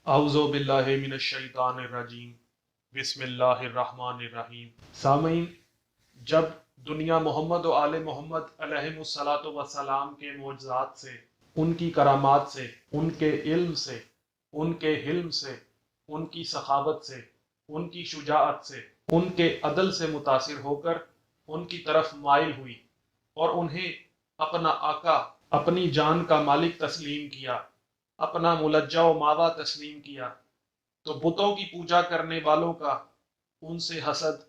اعوذ باللہ من الشیطان الرجیم بسم اللہ الرحمن الرحیم۔ سامعین، جب دنیا محمد و آل محمد علیہ الصلاۃ والسلام کے معجزات سے، ان کی کرامات سے، ان کے علم سے، ان کے حلم سے، ان کی سخاوت سے، ان کی شجاعت سے، ان کے عدل سے متاثر ہو کر ان کی طرف مائل ہوئی اور انہیں اپنا آقا، اپنی جان کا مالک تسلیم کیا، اپنا ملجا و ماوا تسلیم کیا، تو بتوں کی پوجا کرنے والوں کا ان سے حسد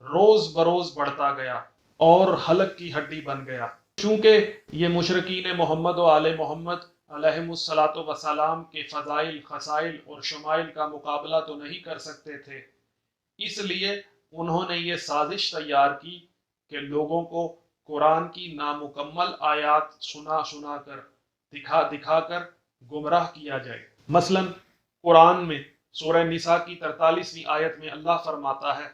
روز بروز بڑھتا گیا اور حلق کی ہڈی بن گیا۔ چونکہ یہ مشرکین محمد و آل محمد علیہ الصلاۃ والسلام کے فضائل، خصائل اور شمائل کا مقابلہ تو نہیں کر سکتے تھے، اس لیے انہوں نے یہ سازش تیار کی کہ لوگوں کو قرآن کی نامکمل آیات سنا سنا کر، دکھا دکھا کر گمراہ کیا جائے۔ مثلا قرآن میں سورہ نساء کی 43ویں آیت میں اللہ فرماتا ہے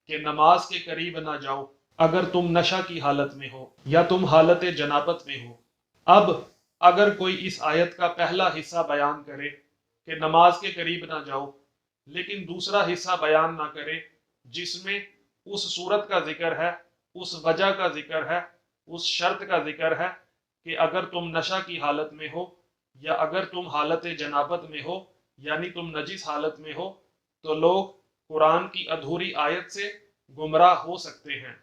کہ نماز کے قریب نہ جاؤ اگر تم نشہ کی حالت میں ہو یا تم حالت جنابت میں ہو۔ اب اگر کوئی اس آیت کا پہلا حصہ بیان کرے کہ نماز کے قریب نہ جاؤ، لیکن دوسرا حصہ بیان نہ کرے جس میں اس صورت کا ذکر ہے، اس وجہ کا ذکر ہے، اس شرط کا ذکر ہے کہ اگر تم نشہ کی حالت میں ہو یا اگر تم حالت جنابت میں ہو، یعنی تم نجس حالت میں ہو، تو لوگ قرآن کی ادھوری آیت سے گمراہ ہو سکتے ہیں۔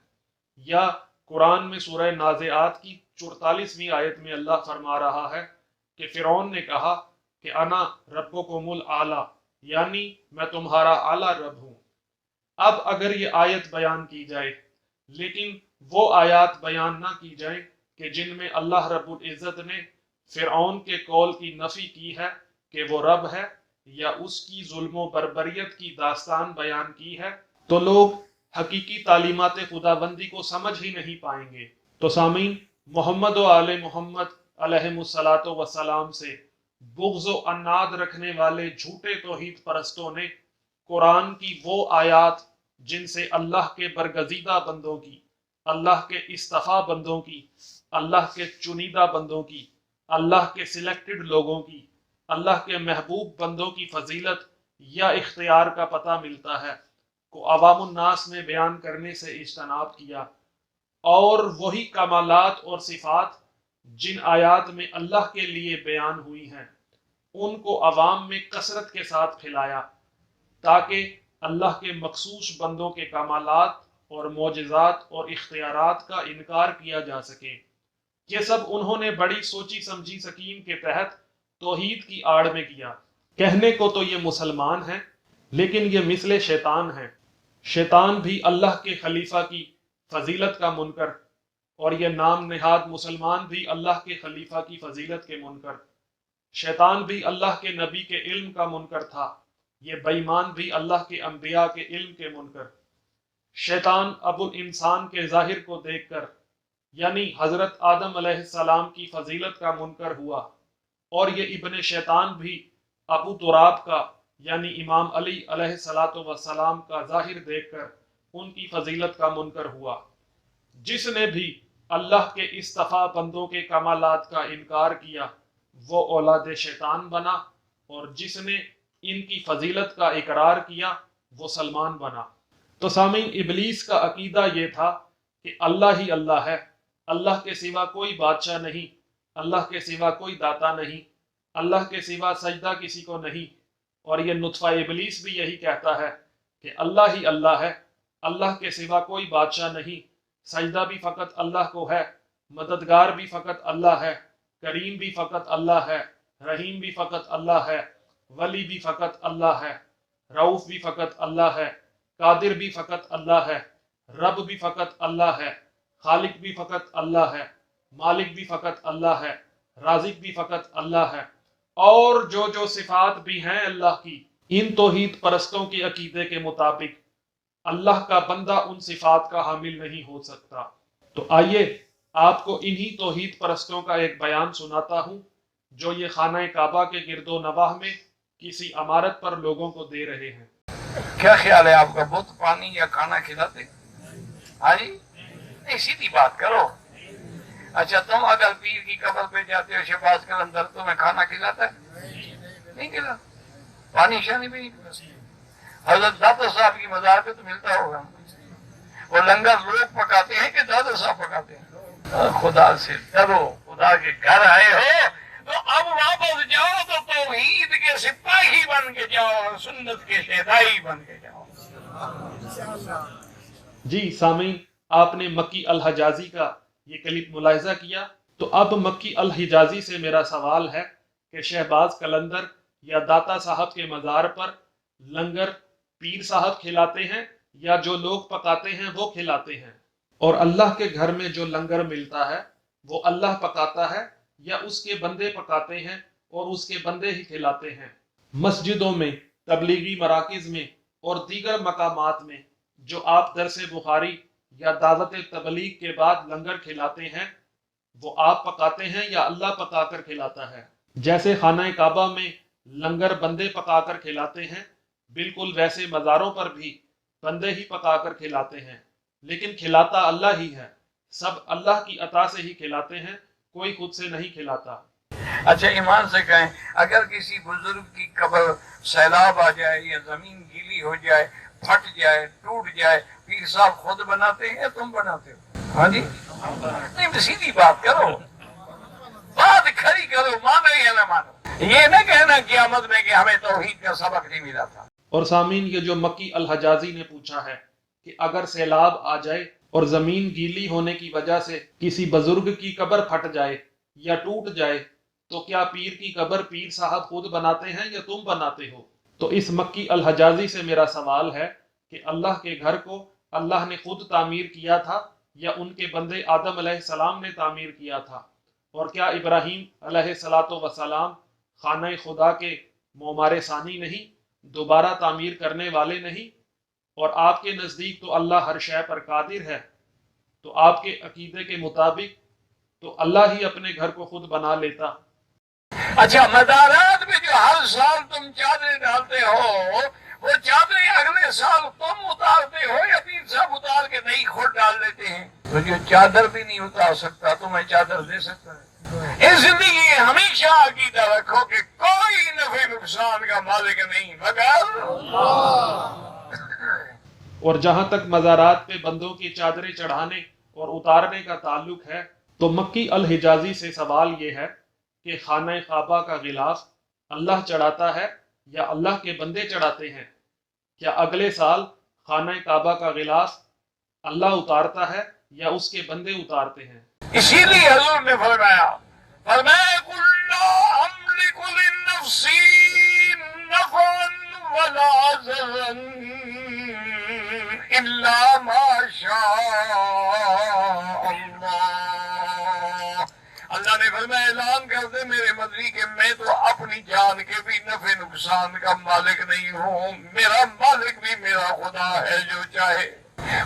یا قرآن میں سورہ نازعات کی 44ویں آیت میں اللہ فرما رہا ہے کہ فرعون نے کہا کہ انا ربکم الاعلی، یعنی میں تمہارا اعلیٰ رب ہوں۔ اب اگر یہ آیت بیان کی جائے لیکن وہ آیات بیان نہ کی جائیں کہ جن میں اللہ رب العزت نے فرعون کے قول کی نفی کی ہے کہ وہ رب ہے، یا اس کی ظلم و بربریت کی داستان بیان کی ہے، تو لوگ حقیقی تعلیمات خداوندی کو سمجھ ہی نہیں پائیں گے۔ تو سامعین، محمد و آل محمد علیہ الصلاۃ والسلام سے بغض و عناد رکھنے والے جھوٹے توحید پرستوں نے قرآن کی وہ آیات جن سے اللہ کے برگزیدہ بندوں کی، اللہ کے اصطفیٰ بندوں کی، اللہ کے چنیدہ بندوں کی، اللہ کے سلیکٹڈ لوگوں کی، اللہ کے محبوب بندوں کی فضیلت یا اختیار کا پتہ ملتا ہے، کو عوام الناس میں بیان کرنے سے اجتناب کیا، اور وہی کمالات اور صفات جن آیات میں اللہ کے لیے بیان ہوئی ہیں ان کو عوام میں کثرت کے ساتھ پھیلایا، تاکہ اللہ کے مخصوص بندوں کے کمالات اور معجزات اور اختیارات کا انکار کیا جا سکے۔ یہ سب انہوں نے بڑی سوچی سمجھی سکیم کے تحت توحید کی آڑ میں کیا۔ کہنے کو تو یہ مسلمان ہیں، لیکن یہ مثل شیطان ہیں۔ شیطان بھی اللہ کے خلیفہ کی فضیلت کا منکر، اور یہ نام نہاد مسلمان بھی اللہ کے خلیفہ کی فضیلت کے منکر۔ شیطان بھی اللہ کے نبی کے علم کا منکر تھا، یہ بے ایمان بھی اللہ کے انبیاء کے علم کے منکر۔ شیطان ابو الانسان کے ظاہر کو دیکھ کر، یعنی حضرت آدم علیہ السلام کی فضیلت کا منکر ہوا، اور یہ ابن شیطان بھی ابو تراب کا، یعنی امام علی علیہ السلام کا ظاہر دیکھ کر ان کی فضیلت کا منکر ہوا۔ جس نے بھی اللہ کے اصطفیٰ بندوں کے کمالات کا انکار کیا وہ اولاد شیطان بنا، اور جس نے ان کی فضیلت کا اقرار کیا وہ سلمان بنا۔ تو سامعین، ابلیس کا عقیدہ یہ تھا کہ اللہ ہی اللہ ہے، اللہ کے سوا کوئی بادشاہ نہیں، اللہ کے سوا کوئی داتا نہیں، اللہ کے سوا سجدہ کسی کو نہیں، اور یہ نطفہ ابلیس بھی یہی کہتا ہے کہ اللہ ہی اللہ ہے، اللہ کے سوا کوئی بادشاہ نہیں، سجدہ بھی فقط اللہ کو ہے، مددگار بھی فقط اللہ ہے، کریم بھی فقط اللہ ہے، رحیم بھی فقط اللہ ہے، ولی بھی فقط اللہ ہے، رؤوف بھی فقط اللہ ہے، قادر بھی فقط اللہ ہے، رب بھی فقط اللہ ہے، خالق بھی فقط اللہ ہے، مالک بھی فقط اللہ ہے، رازق بھی فقط اللہ ہے، اور جو صفات بھی ہیں اللہ کی، ان توحید پرستوں کے عقیدے کے مطابق اللہ کا بندہ ان صفات کا حامل نہیں ہو سکتا۔ تو آئیے آپ کو انہی توحید پرستوں کا ایک بیان سناتا ہوں جو یہ خانہ کعبہ کے گرد و نواح میں کسی عمارت پر لوگوں کو دے رہے ہیں۔ کیا خیال ہے آپ کا؟ بہت پانی یا کھانا کھلاتے؟ ہاں جی، نہیں سیدھی بات کرو۔ اچھا، تم اگر پیر کی قبر پہ جاتے ہو شہباز قلندر، تمہیں کھانا کھلاتا ہے؟ نہیں کھلاتا۔ پانی شانی بھی نہیں پی سکتے۔ حضرت داتا صاحب کی مزار پہ تو ملتا ہوگا، وہ لنگر لوگ پکاتے ہیں کہ دادا صاحب پکاتے ہیں؟ خدا سے ڈرو، خدا کے گھر آئے ہو تو اب واپس جاؤ تو توحید کے سپاہی بن کے جاؤ، سنت کے شہدائی بن کے جاؤ۔ جی سامعین، آپ نے مکی الحجازی کا یہ کلپ ملاحظہ کیا، تو اب مکی الحجازی سے میرا سوال ہے کہ شہباز قلندر یا داتا صاحب کے مزار پر لنگر پیر صاحب کھلاتے ہیں یا جو لوگ پکاتے ہیں وہ کھلاتے ہیں؟ اور اللہ کے گھر میں جو لنگر ملتا ہے وہ اللہ پکاتا ہے یا اس کے بندے پکاتے ہیں اور اس کے بندے ہی کھلاتے ہیں؟ مسجدوں میں، تبلیغی مراکز میں اور دیگر مقامات میں جو آپ درس بخاری یا دعوت تبلیغ کے بعد لنگر کھلاتے ہیں وہ آپ پکاتے ہیں یا اللہ پکا کر کھلاتا ہے؟ جیسے خانہ کعبہ میں لنگر بندے پکا کر کھلاتے ہیں، بالکل ویسے مزاروں پر بھی بندے ہی پکا کر کھلاتے ہیں، لیکن کھلاتا اللہ ہی ہے، سب اللہ کی عطا سے ہی کھلاتے ہیں، کوئی خود سے نہیں کھلاتا۔ اچھا ایمان سے کہیں، اگر کسی بزرگ کی قبر سیلاب آ جائے یا زمین گیلی ہو جائے، پھٹ جائے، ٹوٹ جائے، پیر صاحب خود بناتے ہیں یا تم بناتے ہو؟ ہاں جی، نہیں سیدھی بات کرو، بات کھڑی کرو، مانو یا نہ مانو، یہ نہ کہنا قیامت میں کہ ہمیں توحید کا سبق نہیں ملا تھا۔ اور سامعین، یہ جو مکی الحجازی نے پوچھا ہے کہ اگر سیلاب آ جائے اور زمین گیلی ہونے کی وجہ سے کسی بزرگ کی قبر پھٹ جائے یا ٹوٹ جائے تو کیا پیر کی قبر پیر صاحب خود بناتے ہیں یا تم بناتے ہو؟ تو اس مکی الحجازی سے میرا سوال ہے کہ اللہ کے گھر کو اللہ نے خود تعمیر کیا تھا یا ان کے بندے آدم علیہ السلام نے تعمیر کیا تھا؟ اور کیا ابراہیم علیہ السلام خانہ خدا کے معمار ثانی نہیں، دوبارہ تعمیر کرنے والے نہیں؟ اور آپ کے نزدیک تو اللہ ہر شے پر قادر ہے، تو آپ کے عقیدے کے مطابق تو اللہ ہی اپنے گھر کو خود بنا لیتا۔ اچھا مزارات میں جو ہر سال تم چادریں ڈالتے ہو، وہ چادریں اگلے سال تم اتارتے ہو یا پیر صاحب اتار کے نئی خود ڈال دیتے ہیں؟ تو جو چادر بھی نہیں اتار سکتا تمہیں چادر دے سکتا ہے؟ اس لیے ہمیشہ عقیدہ رکھو کہ کوئی نفع نقصان کا مالک نہیں مگر اور جہاں تک مزارات پہ بندوں کی چادریں چڑھانے اور اتارنے کا تعلق ہے تو مکی الحجازی سے سوال یہ ہے کہ خانہ کعبہ کا غلاف اللہ چڑھاتا ہے یا اللہ کے بندے چڑھاتے ہیں؟ کیا اگلے سال خانہ کعبہ کا غلاف اللہ اتارتا ہے یا اس کے بندے اتارتے ہیں؟ اسی لیے حضور نے فرمایا قُلْ لَا أَمْلِكُ لِنَّفْسِي نَفْعًا وَلَا ضَرًّا إِلَّا مَا شَاءَ اللَّهُ۔ اللہ نے فرمایا اعلان کر دے میرے مدری کہ میں تو اپنی جان کے بھی نفع نقصان کا مالک نہیں ہوں، میرا مالک بھی میرا خدا ہے جو چاہے۔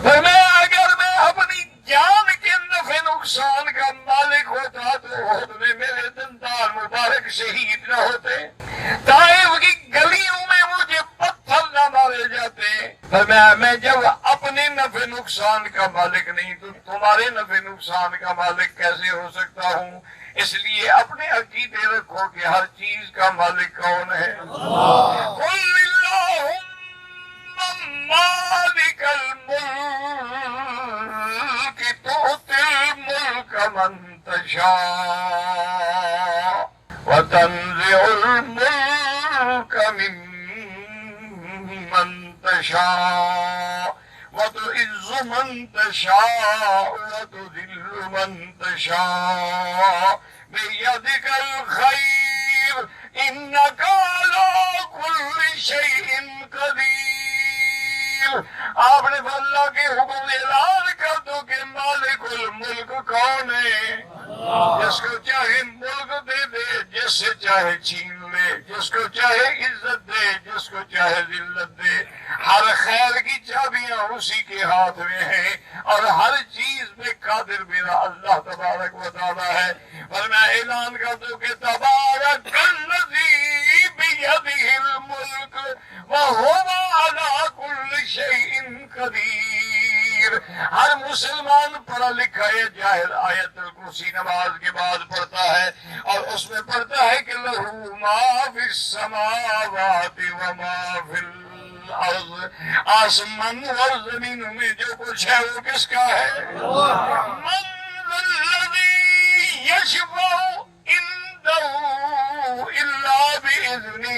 فرمایا اگر میں اپنی جان کے نفع نقصان کا مالک ہوتا تو احد میں میرے دندان مبارک شہید نہ ہوتے، طائف کی گلیوں میں مجھے پتھر نہ مارے جاتے۔ فرمایا میں جب اپنے نفع نقصان کا مالک نہیں تو تمہارے نفع نقصان کا مالک کیسے ہو سکتا ہوں؟ اس لیے اپنے عقیدے رکھو کہ ہر چیز کا مالک کون ہے۔ قُلِ اللَّهُمَّ مالک الملک تؤتی الملک من تشاء وتنزع الملک ممن تشاء وتعز من تشاء وتذل من تشاء بيدك الخير إنك على كل شيء قدير۔ آپ نے اللہ کے حکم اعلان کر دو کہ مالک الملک کون ہے؟ جس کو چاہے ملک دے دے، جس سے چاہے چھین لے، جس کو چاہے عزت دے، جس کو چاہے ذلت دے، ہر خیر کی چابیاں اسی کے ہاتھ میں ہیں اور ہر چیز میں قادر میرا اللہ تبارک و تعالی ہے۔ اور میں اعلان کر دوں کہ تبارک الذی بیدہ الملک وہو علی کل شیء قدیر۔ ہر مسلمان پڑھا لکھا ہے جاہل آیت الکرسی نماز کے بعد پڑھتا ہے اور اس میں پڑھتا ہے کہ لہو ما فی السماوات و ما فی الارض، آسمان اور زمین میں جو کچھ ہے وہ کس کا ہے؟ من ذا الذی یشفع عنده الا باذنہ،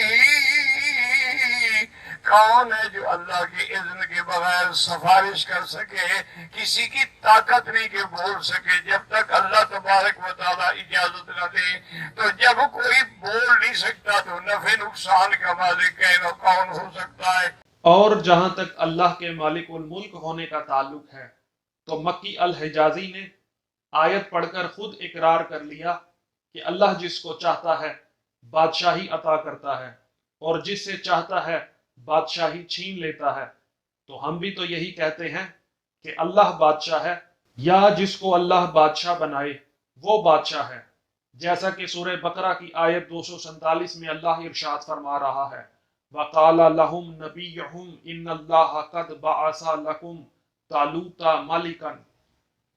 کون ہے جو اللہ کے اذن کے بغیر سفارش کر سکے؟ کسی کی طاقت نہیں کہ بول سکے جب تک اللہ تبارک و تعالی اجازت نہ دے۔ تو جب کوئی بول نہیں سکتا تو نفع نقصان کا مالک کون ہو سکتا ہے؟ اور جہاں تک اللہ کے مالک الملک ہونے کا تعلق ہے تو مکی الحجازی نے آیت پڑھ کر خود اقرار کر لیا کہ اللہ جس کو چاہتا ہے بادشاہی عطا کرتا ہے اور جس سے چاہتا ہے بادشاہی چھین لیتا ہے۔ تو ہم بھی تو یہی کہتے ہیں کہ اللہ بادشاہ ہے، یا جس کو اللہ بادشاہ بنائے وہ بادشاہ ہے، جیسا کہ سورہ بقرہ کی آیت 247 میں اللہ ارشاد فرما رہا ہے وَقَالَ لَهُمْ نَبِيُّهُمْ إِنَّ اللَّهَ قَدْ بَعَثَ لَكُمْ طَالُوتَ مَلِكًا،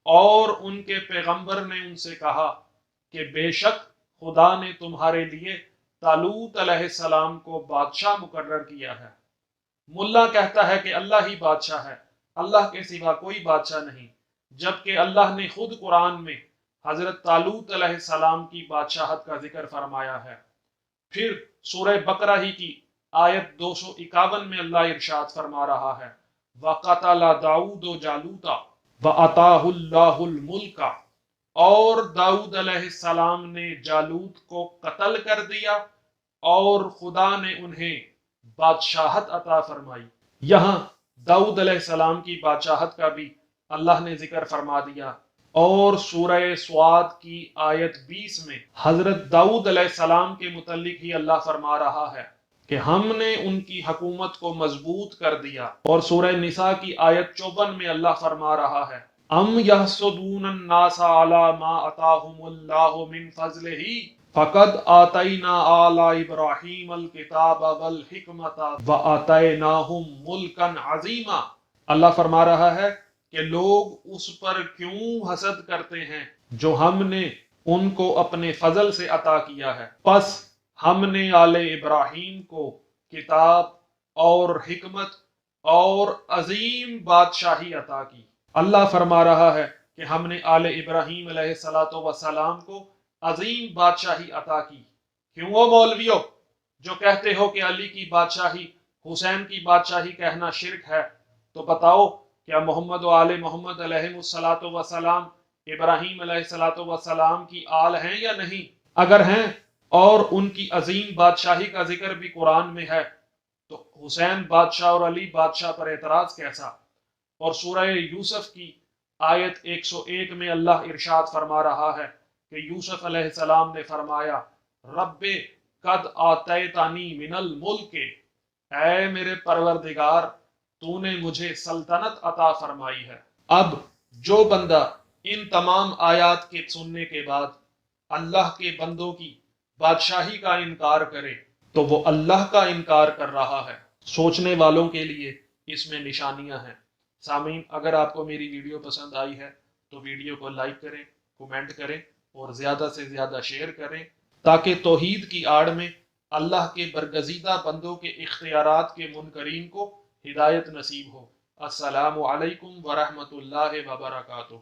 اور ان کے پیغمبر نے ان سے کہا کہ بے شک خدا نے تمہارے لیے طالوت علیہ السلام کو بادشاہ مقرر کیا ہے۔ ملا کہتا ہے کہ اللہ ہی بادشاہ ہے، اللہ کے سوا کوئی بادشاہ نہیں، جبکہ اللہ نے خود قرآن میں حضرت طالوت علیہ السلام کی بادشاہت کا ذکر فرمایا ہے۔ پھر سورہ بقرہ ہی کی آیت 251 میں اللہ ارشاد فرما رہا ہے وَقَتَلَ دَاؤُدُ جَالُوتَ وَأَتَاهُ اللَّهُ الْمُلْكَ، اور داؤد علیہ السلام نے جالوت کو قتل کر دیا اور خدا نے انہیں بادشاہت عطا فرمائی۔ یہاں داؤد علیہ السلام کی بادشاہت کا بھی اللہ نے ذکر فرما دیا، اور سورہ سواد کی آیت 20 میں حضرت داؤد علیہ السلام کے متعلق ہی اللہ فرما رہا ہے کہ ہم نے ان کی حکومت کو مضبوط کر دیا، اور سورہ نساء کی آیت 54 میں اللہ فرما رہا ہے ام یحسدون الناس علی ما آتاہم اللہ من فضلہ فقد آتینا آل ابراہیم الکتاب والحکمت وآتیناہم ملکا عظیما۔ اللہ فرما رہا ہے کہ لوگ اس پر کیوں حسد کرتے ہیں جو ہم نے ان کو اپنے فضل سے عطا کیا ہے، پس ہم نے آل ابراہیم کو کتاب اور حکمت اور عظیم بادشاہی عطا کی۔ اللہ فرما رہا ہے کہ ہم نے آل ابراہیم علیہ السلام کو عظیم بادشاہی عطا کی۔ کیوں وہ مولویوں جو کہتے ہو کہ علی کی بادشاہی حسین کی بادشاہی کہنا شرک ہے، تو بتاؤ کیا محمد و آل محمد علیہ السلام ابراہیم علیہ السلام کی آل ہیں یا نہیں؟ اگر ہیں اور ان کی عظیم بادشاہی کا ذکر بھی قرآن میں ہے تو حسین بادشاہ اور علی بادشاہ پر اعتراض کیسا؟ اور سورہ یوسف کی آیت 101 میں اللہ ارشاد فرما رہا ہے کہ یوسف علیہ السلام نے فرمایا رب قد آتیتنی من الملک، اے میرے پروردگار تو نے مجھے سلطنت عطا فرمائی ہے۔ اب جو بندہ ان تمام آیات کے سننے کے بعد اللہ کے بندوں کی بادشاہی کا انکار کرے تو وہ اللہ کا انکار کر رہا ہے۔ سوچنے والوں کے لیے اس میں نشانیاں ہیں۔ سامعین، اگر آپ کو میری ویڈیو پسند آئی ہے تو ویڈیو کو لائک کریں، کومنٹ کریں اور زیادہ سے زیادہ شیئر کریں تاکہ توحید کی آڑ میں اللہ کے برگزیدہ بندوں کے اختیارات کے منکرین کو ہدایت نصیب ہو۔ السلام علیکم ورحمۃ اللہ وبرکاتہ۔